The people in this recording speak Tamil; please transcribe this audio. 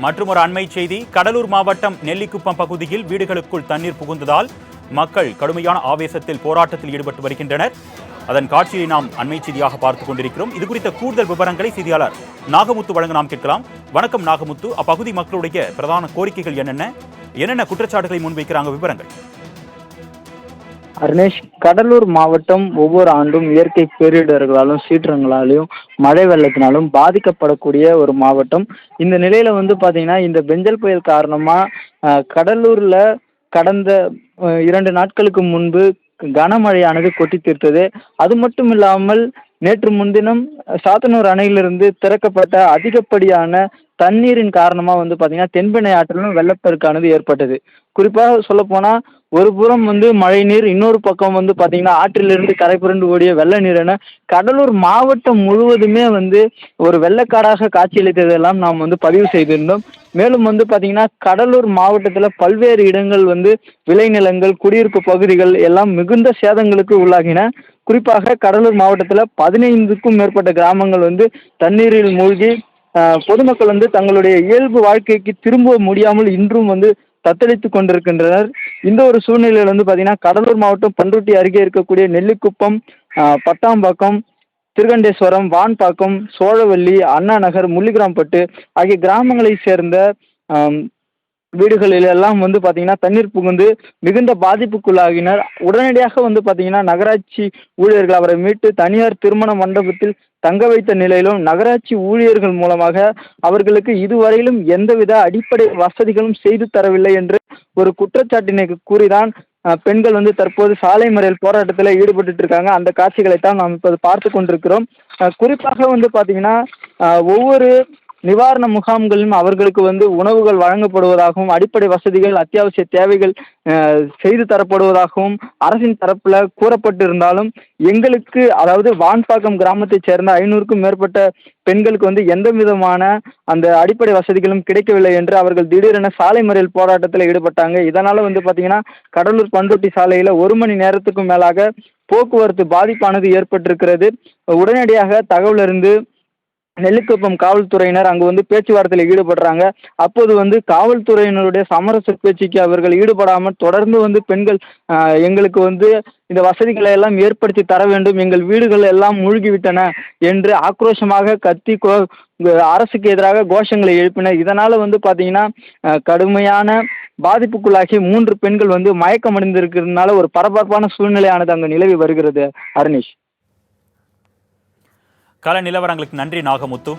மற்றும் ஒரு அண்மை செய்தி, கடலூர் மாவட்டம் நெல்லிக்குப்பம் பகுதியில் வீடுகளுக்குள் தண்ணீர் புகுந்ததால் மக்கள் கடுமையான ஆவேசத்தில் போராட்டத்தில் ஈடுபட்டு வருகின்றனர். அதன் காட்சியை நாம் அண்மை செய்தியாக பார்த்துக் கொண்டிருக்கிறோம். இது குறித்த கூடுதல் விவரங்களை செய்தியாளர் நாகமுத்து வழங்க நாம் கேட்கலாம். வணக்கம் நாகமுத்து, அப்பகுதி மக்களுடைய பிரதான கோரிக்கைகள் என்னென்ன குற்றச்சாட்டுகளை முன்வைக்கிறாங்க, விவரங்கள்? அருணேஷ், கடலூர் மாவட்டம் ஒவ்வொரு ஆண்டும் இயற்கை பேரிடர்களாலும் சீற்றங்களாலும் மழை வெள்ளத்தினாலும் பாதிக்கப்படக்கூடிய ஒரு மாவட்டம். இந்த நிலையில பாத்தீங்கன்னா இந்த பெஞ்சல் புயல் காரணமா கடலூர்ல கடந்த 2 நாட்களுக்கு முன்பு கனமழையானது கொட்டி தீர்த்தது. அது மட்டும் இல்லாமல் நேற்று முன்தினம் சாத்தனூர் அணையிலிருந்து திறக்கப்பட்ட அதிகப்படியான தண்ணீரின் காரணமா பாத்தீங்கன்னா தென்பெண்ணை ஆற்றிலும் வெள்ளப்பெருக்கானது ஏற்பட்டது. குறிப்பாக சொல்ல போனா ஒரு புறம் மழை நீர், இன்னொரு பக்கம் பாத்தீங்கன்னா ஆற்றிலிருந்து கரை புரண்டு ஓடிய வெள்ள நீர் என கடலூர் மாவட்டம் முழுவதுமே ஒரு வெள்ளக்காடாக காட்சியளித்ததெல்லாம் நாம் பதிவு செய்திருந்தோம். மேலும் பாத்தீங்கன்னா கடலூர் மாவட்டத்துல பல்வேறு இடங்கள் விளைநிலங்கள், குடியிருப்பு பகுதிகள் எல்லாம் மிகுந்த சேதங்களுக்கு உள்ளாகின. குறிப்பாக கடலூர் மாவட்டத்துல 15க்கும் மேற்பட்ட கிராமங்கள் தண்ணீரில் மூழ்கி பொதுமக்கள் தங்களுடைய இயல்பு வாழ்க்கைக்கு திரும்ப முடியாமல் இன்றும் தத்தளித்துக் கொண்டிருக்கின்றனர். இந்த ஒரு சூழ்நிலையில் பாத்தீங்கன்னா கடலூர் மாவட்டம் பண்ருட்டி அருகே இருக்கக்கூடிய நெல்லிக்குப்பம், பட்டாம்பாக்கம், திருகண்டேஸ்வரம், வான்பாக்கம், சோழவள்ளி, அண்ணா நகர், முள்ளிகிராம்பட்டு ஆகிய கிராமங்களை சேர்ந்த வீடுகளில் எல்லாம் பாத்தீங்கன்னா தண்ணீர் புகுந்து மிகுந்த பாதிப்புக்குள்ளாகினர். உடனடியாக பாத்தீங்கன்னா நகராட்சி ஊழியர்கள் அவரை மீட்டு தனியார் திருமண மண்டபத்தில் தங்க வைத்த நிலையிலும் நகராட்சி ஊழியர்கள் மூலமாக அவர்களுக்கு இதுவரையிலும் எந்தவித அடிப்படை வசதிகளும் செய்து தரவில்லை என்று ஒரு குற்றச்சாட்டினை கூறிதான் பெண்கள் தற்போது சாலை மறியல் போராட்டத்தில் ஈடுபட்டு இருக்காங்க. அந்த காட்சிகளை தான் நாம் இப்போது பார்த்து கொண்டிருக்கிறோம். குறிப்பாக பாத்தீங்கன்னா ஒவ்வொரு நிவாரண முகாம்களிலும் அவர்களுக்கு உணவுகள் வழங்கப்படுவதாகவும் அடிப்படை வசதிகள், அத்தியாவசிய தேவைகள் செய்து தரப்படுவதாகவும் அரசின் தரப்புல கூறப்பட்டிருந்தாலும் எங்களுக்கு, அதாவது வான்பாக்கம் கிராமத்தை சேர்ந்த 500க்கும் மேற்பட்ட பெண்களுக்கு எந்த விதமான அந்த அடிப்படை வசதிகளும் கிடைக்கவில்லை என்று அவர்கள் திடீரென சாலை மறியல் போராட்டத்தில் ஈடுபட்டாங்க. இதனால பாத்தீங்கன்னா கடலூர் பண்ருட்டி சாலையில 1 மணி நேரத்துக்கும் மேலாக போக்குவரத்து பாதிப்பானது ஏற்பட்டிருக்கிறது. உடனடியாக தகவல் அறிந்து நெல்லிக்குப்பம் காவல்துறையினர் அங்கு பேச்சுவார்த்தையில் ஈடுபடுறாங்க. அப்போது காவல்துறையினருடைய சமரச பேச்சுக்கு அவர்கள் ஈடுபடாமல் தொடர்ந்து பெண்கள் எங்களுக்கு இந்த வசதிகளை எல்லாம் ஏற்படுத்தி தர வேண்டும், எங்கள் வீடுகள் எல்லாம் மூழ்கிவிட்டன என்று ஆக்ரோஷமாக கத்தி அரசுக்கு எதிராக கோஷங்களை எழுப்பினர். இதனால பாத்தீங்கன்னா கடுமையான பாதிப்புக்குள்ளாகி 3 பெண்கள் மயக்கமடைந்திருக்கிறதுனால ஒரு பரபரப்பான சூழ்நிலையானது அங்கு நிலவி வருகிறது. அருணேஷ், கள நிலவரங்களுக்கு நன்றி நாகமுத்து.